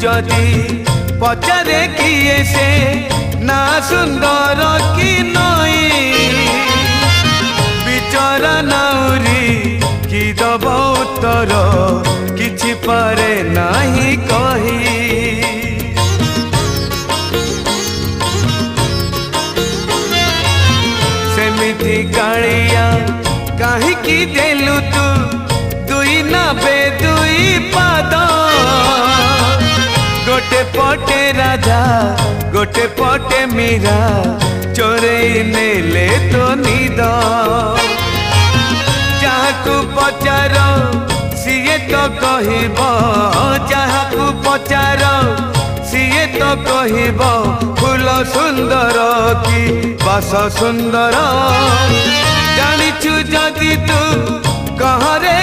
जदि पचारे किए से ना सुंदर कि नई बिचरा नाउरी कि दब उत्तर किछि पारे नाही कही सेमिति कालिया काहीकि देलु तू दुई नाबे दुई पाद गोटे पटे राजा गोटे पटे मीरा चोरई नेले तो निद जहाकू पचार सीए तो कहब जहाकू पचार सीए तो कहब फूल सुंदर कि बास सुंदर जानिछु जदि तू कहरे